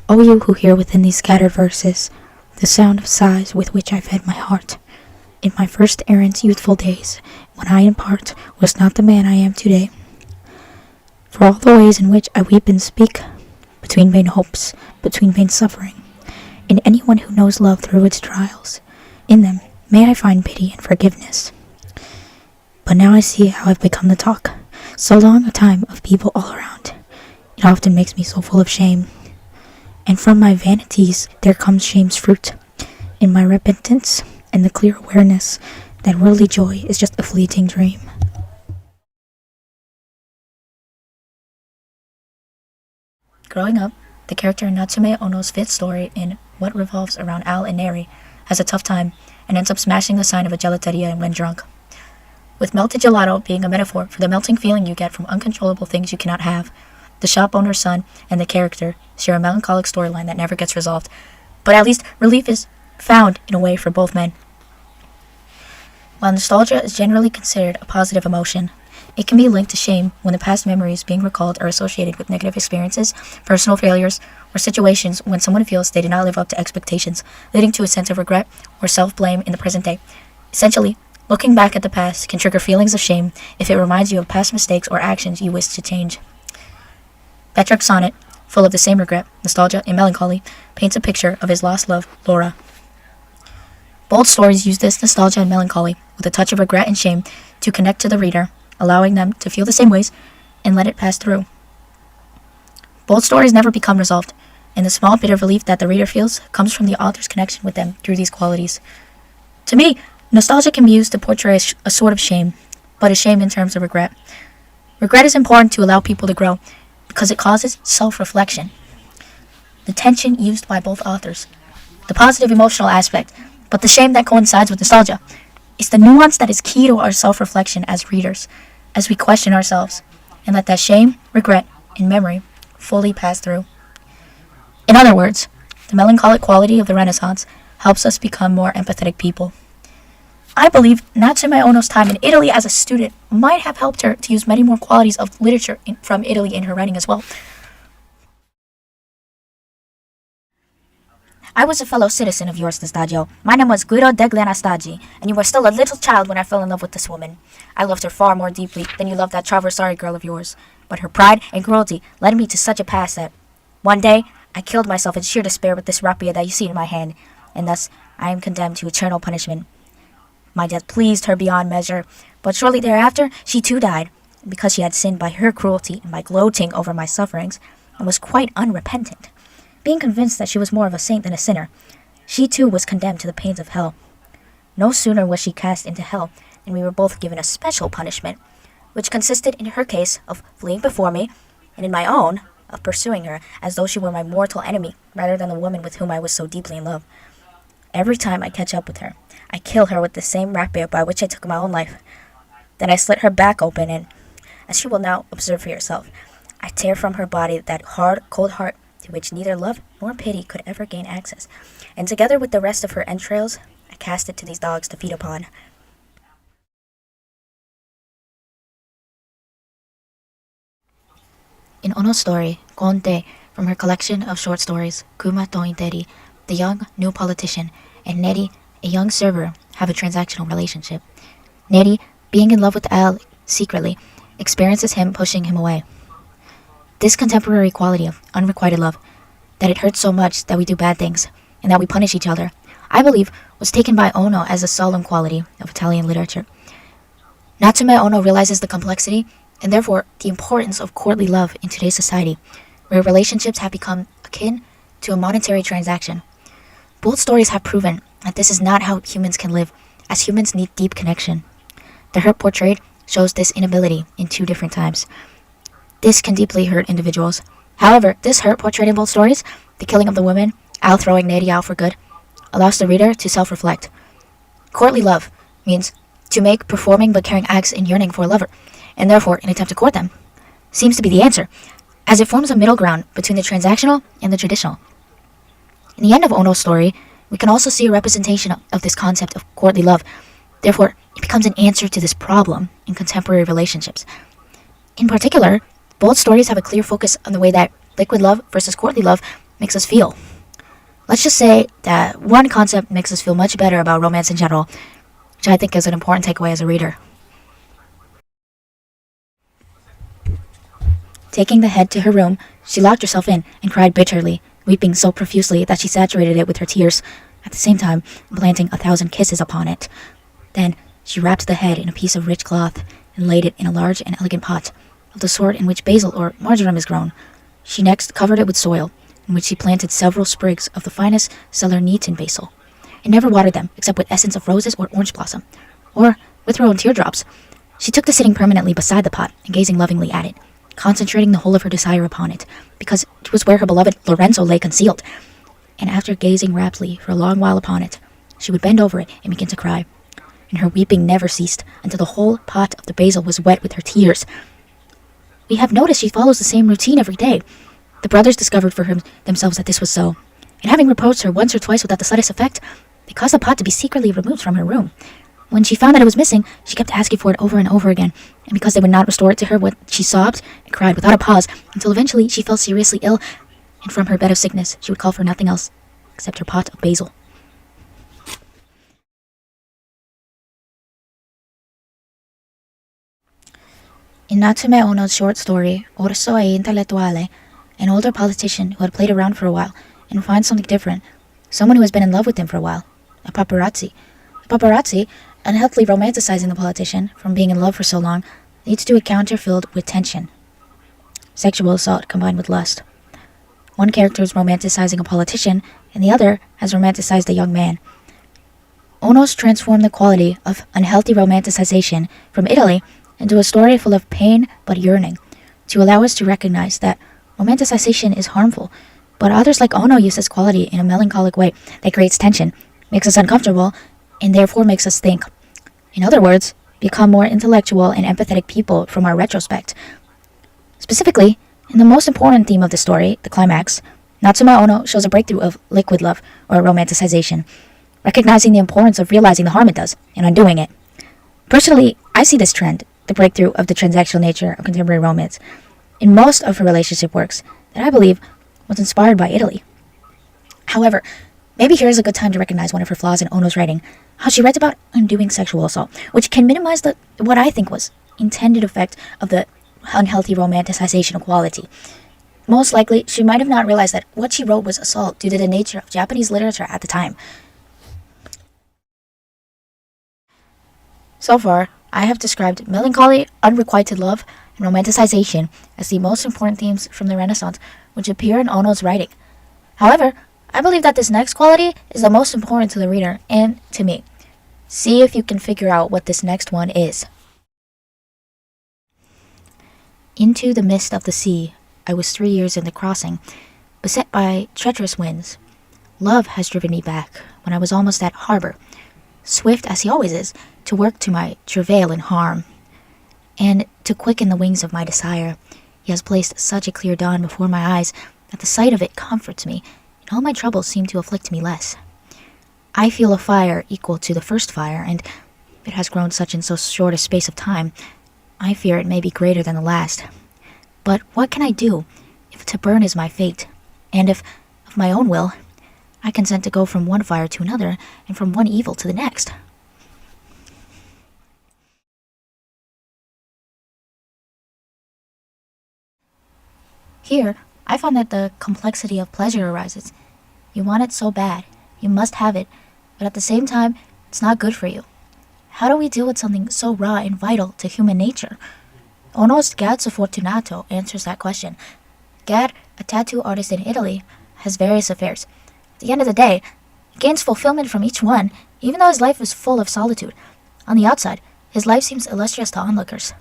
O you who hear within these scattered verses the sound of sighs with which I fed my heart, in my first errant youthful days, when I in part was not the man I am today. For all the ways in which I weep and speak, between vain hopes, between vain suffering, in anyone who knows love through its trials, in them may I find pity and forgiveness. But now I see how I've become the talk, so long a time of people all around. It often makes me so full of shame, and from my vanities there comes shame's fruit, in my repentance and the clear awareness that worldly joy is just a fleeting dream. Growing up, the character in Natsume Ono's fifth story in What Revolves Around Al and Neri has a tough time and ends up smashing the sign of a gelateria when drunk. With melted gelato being a metaphor for the melting feeling you get from uncontrollable things you cannot have, the shop owner's son and the character share a melancholic storyline that never gets resolved, but at least relief is found in a way for both men. While nostalgia is generally considered a positive emotion, it can be linked to shame when the past memories being recalled are associated with negative experiences, personal failures, or situations when someone feels they did not live up to expectations, leading to a sense of regret or self-blame in the present day. Essentially, looking back at the past can trigger feelings of shame if it reminds you of past mistakes or actions you wish to change. Petrarch's sonnet, full of the same regret, nostalgia, and melancholy, paints a picture of his lost love, Laura. Bold stories use this nostalgia and melancholy, with a touch of regret and shame, to connect to the reader, allowing them to feel the same ways and let it pass through. Bold stories never become resolved, and the small bit of relief that the reader feels comes from the author's connection with them through these qualities. To me, nostalgia can be used to portray a sort of shame, but a shame in terms of regret. Regret is important to allow people to grow, because it causes self-reflection. The tension used by both authors, the positive emotional aspect, but the shame that coincides with nostalgia, is the nuance that is key to our self-reflection as readers, as we question ourselves, and let that shame, regret, and memory fully pass through. In other words, the melancholic quality of the Renaissance helps us become more empathetic people. I believe Natsume Ono's time in Italy as a student might have helped her to use many more qualities of literature from Italy in her writing as well. I was a fellow citizen of yours, Nostagio. My name was Guido degli Anastagi, and you were still a little child when I fell in love with this woman. I loved her far more deeply than you loved that Traversari girl of yours, but her pride and cruelty led me to such a pass that one day I killed myself in sheer despair with this rapier that you see in my hand, and thus I am condemned to eternal punishment. My death pleased her beyond measure, but shortly thereafter she too died, because she had sinned by her cruelty and by gloating over my sufferings, and was quite unrepentant. Being convinced that she was more of a saint than a sinner, she too was condemned to the pains of hell. No sooner was she cast into hell than we were both given a special punishment, which consisted in her case of fleeing before me, and in my own, of pursuing her as though she were my mortal enemy rather than the woman with whom I was so deeply in love. Every time I catch up with her, I kill her with the same rapier by which I took my own life. Then I slit her back open and, as you will now observe for yourself, I tear from her body that hard, cold heart to which neither love nor pity could ever gain access, and together with the rest of her entrails, I cast it to these dogs to feed upon. In Ono's story, Konte, from her collection of short stories, Kuma to Interi, the young, new politician, and Neri, a young server, have a transactional relationship. Neri, being in love with Al secretly, experiences him pushing him away. This contemporary quality of unrequited love, that it hurts so much that we do bad things, and that we punish each other, I believe was taken by Ono as a solemn quality of Italian literature. Natsume Ono realizes the complexity, and therefore the importance of courtly love in today's society, where relationships have become akin to a monetary transaction. Both stories have proven that this is not how humans can live, as humans need deep connection. The hurt portrayed shows this inability in two different times. This can deeply hurt individuals. However, this hurt portrayed in both stories, the killing of the woman, Al throwing Neri out for good, allows the reader to self-reflect. Courtly love means to make performing but caring acts in yearning for a lover, and therefore an attempt to court them, seems to be the answer, as it forms a middle ground between the transactional and the traditional. In the end of Ono's story, we can also see a representation of this concept of courtly love. Therefore, it becomes an answer to this problem in contemporary relationships. In particular, both stories have a clear focus on the way that liquid love versus courtly love makes us feel. Let's just say that one concept makes us feel much better about romance in general, which I think is an important takeaway as a reader. Taking the head to her room, she locked herself in and cried bitterly, weeping so profusely that she saturated it with her tears, at the same time implanting 1,000 kisses upon it. Then she wrapped the head in a piece of rich cloth and laid it in a large and elegant pot, of the sort in which basil or marjoram is grown. She next covered it with soil, in which she planted several sprigs of the finest Salernitane basil, and never watered them except with essence of roses or orange blossom, or with her own teardrops. She took to sitting permanently beside the pot and gazing lovingly at it, concentrating the whole of her desire upon it, because it was where her beloved Lorenzo lay concealed. And after gazing raptly for a long while upon it, she would bend over it and begin to cry, and her weeping never ceased until the whole pot of the basil was wet with her tears. We have noticed she follows the same routine every day. The brothers discovered for themselves that this was so, and having reproached her once or twice without the slightest effect, they caused the pot to be secretly removed from her room. When she found that it was missing, she kept asking for it over and over again, and because they would not restore it to her, she sobbed and cried without a pause, until eventually she fell seriously ill, and from her bed of sickness she would call for nothing else except her pot of basil. In Natsume Ono's short story, Orso e Intellettuale, an older politician who had played around for a while and finds something different, someone who has been in love with him for a while, a paparazzi. A paparazzi, unhealthily romanticizing the politician from being in love for so long, leads to a counter filled with tension. Sexual assault combined with lust. One character is romanticizing a politician, and the other has romanticized a young man. Ono's transformed the quality of unhealthy romanticization from Italy into a story full of pain but yearning, to allow us to recognize that romanticization is harmful, but others like Ono use this quality in a melancholic way that creates tension, makes us uncomfortable, and therefore makes us think. In other words, become more intellectual and empathetic people from our retrospect. Specifically, in the most important theme of the story, the climax, Natsume Ono shows a breakthrough of liquid love, or romanticization, recognizing the importance of realizing the harm it does and undoing it. Personally, I see this trend, the breakthrough of the transactional nature of contemporary romance, in most of her relationship works that I believe was inspired by Italy. However, maybe here is a good time to recognize one of her flaws in Ono's writing, how she writes about undoing sexual assault, which can minimize what I think was intended effect of the unhealthy romanticization of quality. Most likely, she might have not realized that what she wrote was assault due to the nature of Japanese literature at the time. So far, I have described Melancholy, Unrequited Love, and Romanticization as the most important themes from the Renaissance which appear in Ono's writing. However, I believe that this next quality is the most important to the reader and to me. See if you can figure out what this next one is. Into the mist of the sea, I was 3 years in the crossing, beset by treacherous winds. Love has driven me back when I was almost at harbor, swift as he always is, to work to my travail and harm. And to quicken the wings of my desire, he has placed such a clear dawn before my eyes that the sight of it comforts me, and all my troubles seem to afflict me less. I feel a fire equal to the first fire, and if it has grown such in so short a space of time, I fear it may be greater than the last. But what can I do, if to burn is my fate, and if, of my own will, I consent to go from one fire to another, and from one evil to the next? Here, I find that the complexity of pleasure arises. You want it so bad, you must have it, but at the same time, it's not good for you. How do we deal with something so raw and vital to human nature? Ono's Gazzo Fortunato answers that question. Gad, a tattoo artist in Italy, has various affairs. At the end of the day, he gains fulfillment from each one, even though his life is full of solitude. On the outside, his life seems illustrious to onlookers.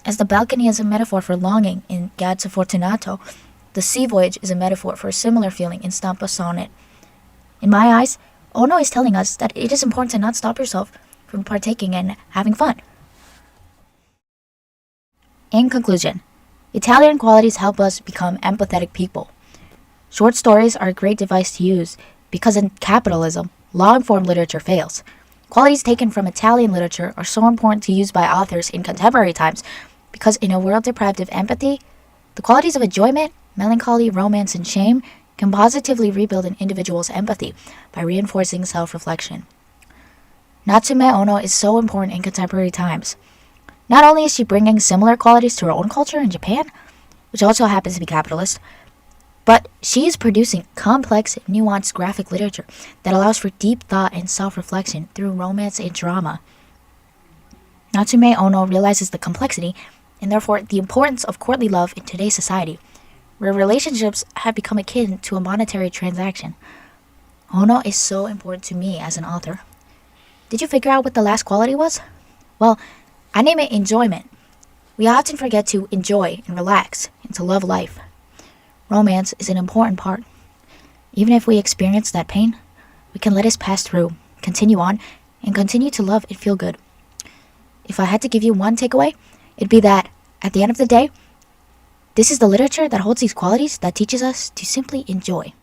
As the balcony is a metaphor for longing in Gazzo Fortunato, the sea voyage is a metaphor for a similar feeling in Stampa Sonnet. In my eyes, Ono is telling us that it is important to not stop yourself from partaking and having fun. In conclusion, Italian qualities help us become empathetic people. Short stories are a great device to use because in capitalism, long-form literature fails. Qualities taken from Italian literature are so important to use by authors in contemporary times because in a world deprived of empathy, the qualities of enjoyment, Melancholy, romance, and shame can positively rebuild an individual's empathy by reinforcing self-reflection. Natsume Ono is so important in contemporary times. Not only is she bringing similar qualities to her own culture in Japan, which also happens to be capitalist, but she is producing complex, nuanced graphic literature that allows for deep thought and self-reflection through romance and drama. Natsume Ono realizes the complexity and therefore the importance of courtly love in today's society, where relationships have become akin to a monetary transaction. Ono is so important to me as an author. Did you figure out what the last quality was? Well, I name it enjoyment. We often forget to enjoy and relax and to love life. Romance is an important part. Even if we experience that pain, we can let it pass through, continue on, and continue to love and feel good. If I had to give you one takeaway, it'd be that, at the end of the day, this is the literature that holds these qualities that teaches us to simply enjoy.